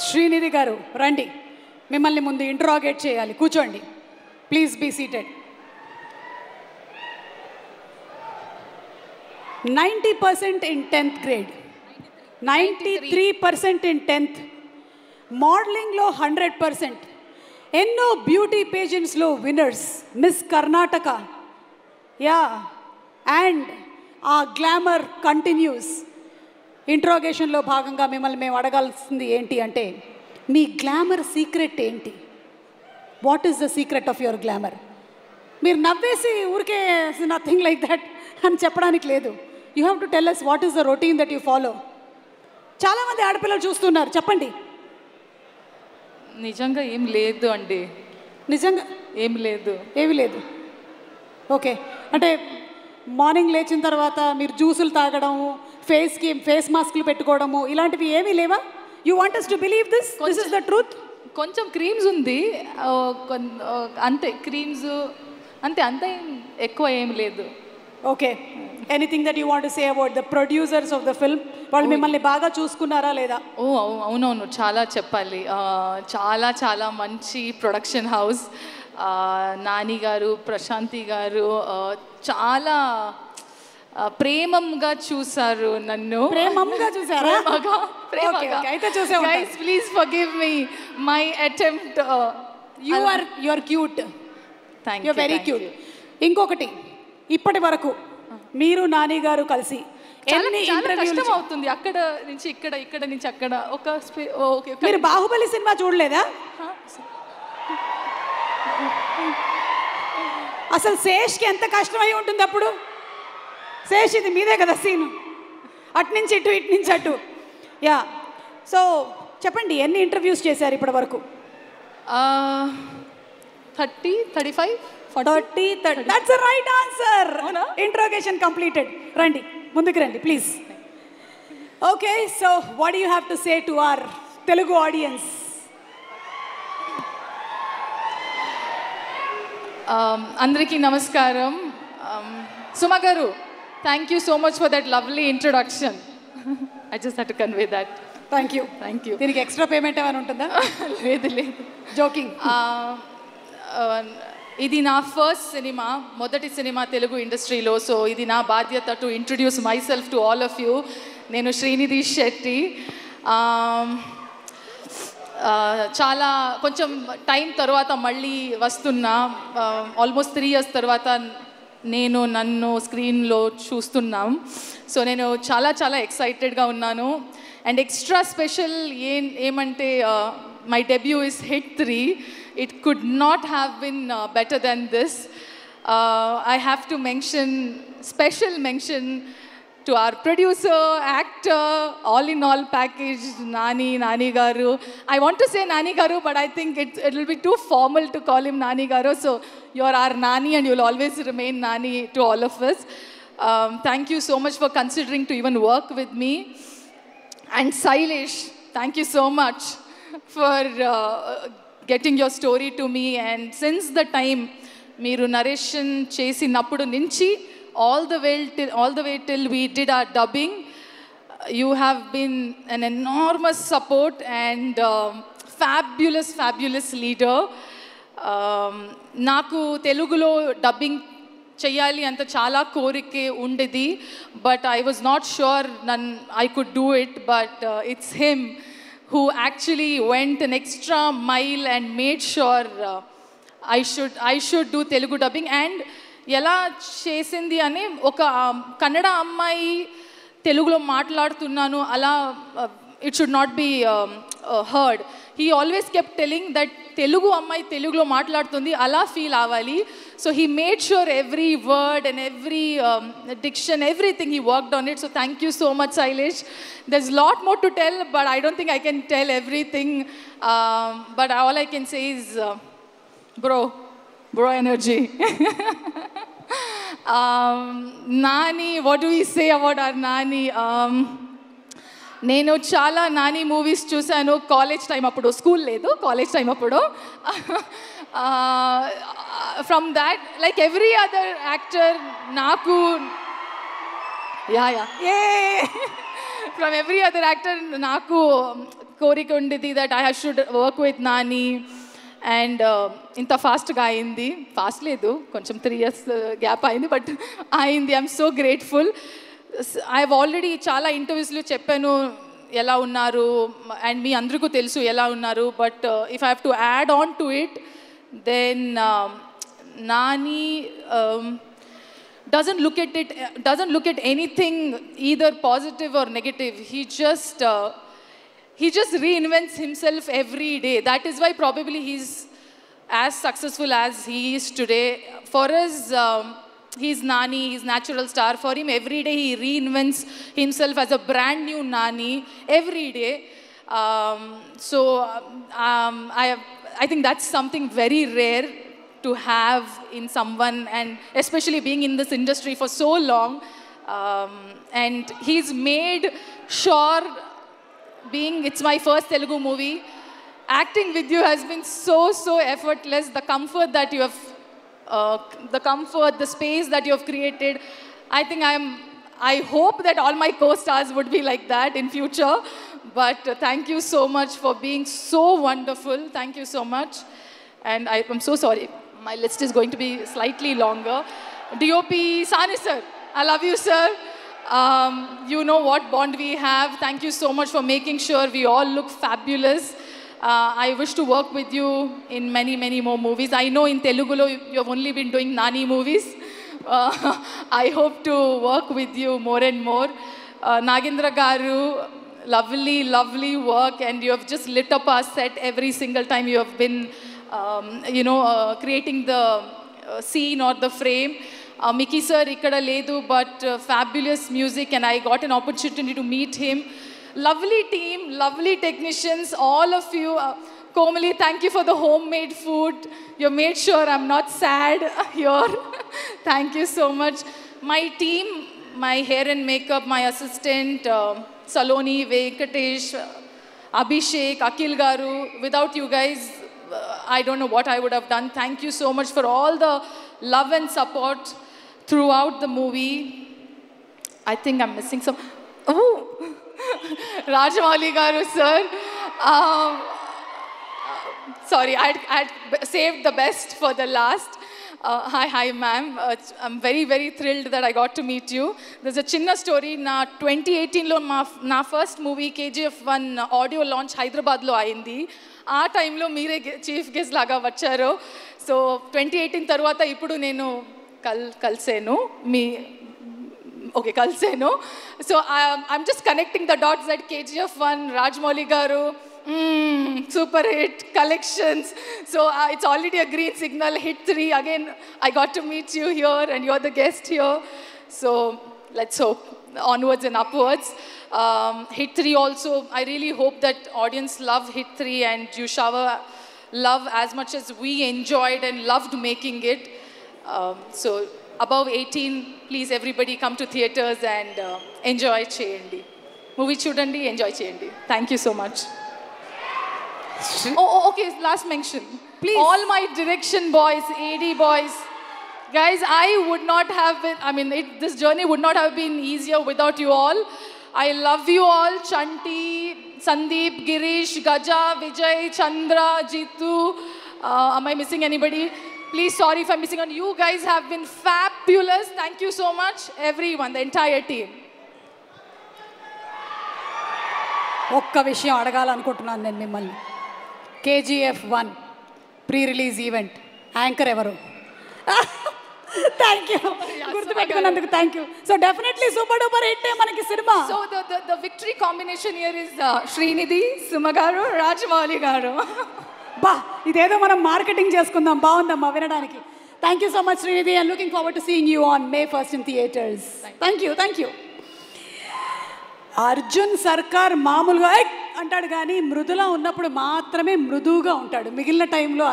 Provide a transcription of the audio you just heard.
శ్రీనిధి గారు రండి, మిమ్మల్ని ముందు ఇంట్రాగేట్ చేయాలి. కూర్చోండి, please be seated. 90% in 10th grade, 93% in 10th, మోడలింగ్లో 100%, ఎన్నో బ్యూటీ పేజెంట్స్లో winners, miss Karnataka. Yeah, and uh glamour continues. ఇంట్రాగేషన్లో భాగంగా మిమ్మల్ని మేము అడగాల్సింది ఏంటి అంటే, మీ గ్లామర్ సీక్రెట్ ఏంటి? What is the secret of your glamour? మీరు నవ్వేసి ఊరికే నథింగ్ లైక్ దట్ అని చెప్పడానికి లేదు. You have to tell us what is the routine that you follow. చాలామంది ఆడపిల్లలు చూస్తున్నారు, చెప్పండి. నిజంగా ఏం లేదు అండి. నిజంగా ఏం లేదు, ఏమీ లేదు. ఓకే, అంటే మార్నింగ్ లేచిన తర్వాత మీరు జ్యూసులు తాగడము, ఫేస్ మాస్క్లు పెట్టుకోవడము ఇలాంటివి ఏమీ లేవా? You want us to believe this? This is the truth? కొంచెం క్రీమ్స్ ఉంది అంతే, క్రీమ్స్ అంతే, అంతే, ఎక్కువ ఏం లేదు. Okay, anything that you want to say about the producers of the film? వాళ్ళు మిమ్మల్ని బాగా చూసుకున్నారా లేదా? అవునవును, చాలా చెప్పాలి. చాలా చాలా మంచి ప్రొడక్షన్ హౌస్. నాని గారు, ప్రశాంతి గారు చాలా ప్రేమంగా చూసారు నన్ను. ప్రేమంగా చూసారా? అయితే చూసే guys, please forgive me my attempt. You are cute. You are very cute. ఇంకొకటి, ఇప్పటి వరకు మీరు నాని గారు కలిసి ఎన్ని ఇంటర్వ్యూలు అవుతుంది, అక్కడ నుంచి ఇక్కడ, ఇక్కడ నుంచి అక్కడ. మీరు బాహుబలి సినిమా చూడలేదా? అసలు శేష్కి ఎంత కష్టమై ఉంటుంది అప్పుడు. శేష్, ఇది మీదే కదా సీను, అటు నుంచి ఇటు, ఇటు నుంచి అటు. యా, సో చెప్పండి, ఎన్ని ఇంటర్వ్యూస్ చేశారు ఇప్పటి వరకు? 30, 35, 40, 30. That's the right answer. Interrogation completed. రండి, ముందుకు రండి please. Okay, so what do you have to say to our Telugu audience? అందరికీ నమస్కారం. సుమా గారు, thank you so much for that lovely introduction. I just have to convey that. Thank you. దీనికి extra payment ఏమైనా ఉంటుందా? లేదు లేదు, జోకింగ్. ఇది నా ఫస్ట్ సినిమా, మొదటి సినిమా తెలుగు ఇండస్ట్రీలో. సో ఇది నా బాధ్యత to introduce my self to all of you. నేను శ్రీనిధి శెట్టి. చాలా కొంచెం టైం తర్వాత మళ్ళీ వస్తున్నా. ఆల్మోస్ట్ 3 years తర్వాత నన్ను స్క్రీన్లో చూస్తున్నాం. సో నేను చాలా చాలా ఎక్సైటెడ్గా ఉన్నాను. అండ్ ఎక్స్ట్రా స్పెషల్ ఏమంటే, my debut is hit 3. It could not have been better than this. I have to special mention to our producer, actor, all in all package, Nani Garu. I want to say Nani Garu, but I think it will be too formal to call him Nani Garu. So you're our Nani and you'll always remain Nani to all of us. Thank you so much for considering to even work with me. And Sailesh, thank you so much for getting your story to me. And since the time మీరు narration చేసినప్పుడు నుంచి all the way till we did our dubbing, you have been an enormous support and fabulous leader. నాకు తెలుగులో dubbing చెయ్యాలి అంత చాలా కోరికే ఉండేది, but I was not sure I could do it. But it's him who actually went an extra mile and made sure I should do Telugu dubbing. And ఎలా చేసింది అని, ఒక కన్నడ అమ్మాయి తెలుగులో మాట్లాడుతున్నాను అలా, it should not be heard. He always kept telling that Telugu అమ్మాయి తెలుగులో మాట్లాడుతుంది అలా ఫీల్ అవ్వాలి. So he made sure every word and every diction, everything, he worked on it. So thank you so much, Sailesh. There's a lot more to tell, but I don't think I can tell everything. But all I can say is, bro energy. Nani, what do we say about our Nani? నేను చాలా Nani movies చూశాను college time అప్పుడు. School లేదు, college time అప్పుడు. From that, like every other actor, నాకు from every other actor, నాకు కోరిక ఉండేది that I should work with Nani. And ఇంత ఫాస్ట్గా అయింది, ఫాస్ట్ లేదు, కొంచెం 3 years గ్యాప్ అయింది, బట్ అయింది. I'm so grateful. I have already చాలా ఇంటర్వ్యూస్లో చెప్పాను ఎలా ఉన్నారు, అండ్ మీ అందరికీ తెలుసు ఎలా ఉన్నారు. But if I have to add on to it, then Nani doesn't look at anything either positive or negative. He just reinvents himself every day. That is why probably he's as successful as he is today. For us, he's Nani, he's natural star. For him, every day he reinvents himself as a brand new Nani every day. I think that's something very rare to have in someone, and especially being in this industry for so long. And he's made sure, it's my first Telugu movie, acting with you has been so effortless. The comfort that you have, the space that you have created, I hope that all my co-stars would be like that in future. But thank you so much for being so wonderful. Thank you so much. And I'm so sorry, my list is going to be slightly longer. DOP Sani sir, I love you sir. You know what bond we have. Thank you so much for making sure we all look fabulous. I wish to work with you in many more movies. I know in Telugu you have only been doing Nani movies. I hope to work with you more and more. Nagendra garu, lovely work, and you have just lit up our set every single time you have been creating the scene or the frame. Mickey sir ikkada ledu, but fabulous music, and I got an opportunity to meet him. Lovely team, lovely technicians, all of you. Komali, thank you for the homemade food. You made sure I'm not sad here. Thank you so much. My team, my hair and makeup, my assistant, Saloni, Venkatesh, Abhishek, Akil garu. Without you guys, I don't know what I would have done. Thank you so much for all the love and support throughout the movie. I think I'm missing some. Oh, Rajamouli garu sir. Sorry, I'd saved the best for the last. Hi ma'am. I'm very thrilled that I got to meet you. There's a chinna story. Na 2018 lo na first movie KGF1 audio launch Hyderabad lo ayindi. ఆ టైంలో మీరే chief guest లాగా వచ్చారు. So 2018 తర్వాత ఇప్పుడు నేను కలిసాను. So I'm just connecting the dots that KGF1, Rajamouli garu, super hit collections. So it's already a green signal. Hit 3 again I got to meet you here and you're the guest here. So let's hope onwards and upwards. Hit 3 also, I really hope that audience love Hit 3 and you shower love as much as we enjoyed and loved making it. So above 18, please everybody come to theaters and enjoy cheyandi. Movie chudandi, enjoy cheyandi. Thank you so much. Okay, last mention. Please. All my direction boys, AD boys, guys, I would not have been, this journey would not have been easier without you all. I love you all. Chanti, Sandeep, Girish, Gaja, Vijay, Chandra, Jitu. Am I missing anybody? Please, sorry if I'm missing on. You guys have been fabulous. Thank you so much, everyone, the entire team. ఒక్క విషయం అడగాలనుకుంటున్నాను నేను మిమ్మల్ని. KGF1 pre-release event anchor ఎవరు? Thank you, గుర్తుపెట్టుకున్నందుకు thank you. So definitely super duper hit మనకి సినిమా. So the victory combination here is Srinidhi, Suma garu, Rajamouli గారు. బా, ఇదేదో మనం మార్కెటింగ్ చేసుకుందాం. బాగుందమ్మా వినడానికి. Thank you so much Srinidhi, and looking forward to seeing you on May 1st in theaters. Thank you. Arjun సర్కార్ మామూలుగా అంటాడు కానీ మృదులా ఉన్నప్పుడు మాత్రమే మృదువుగా ఉంటాడు. మిగిలిన టైంలో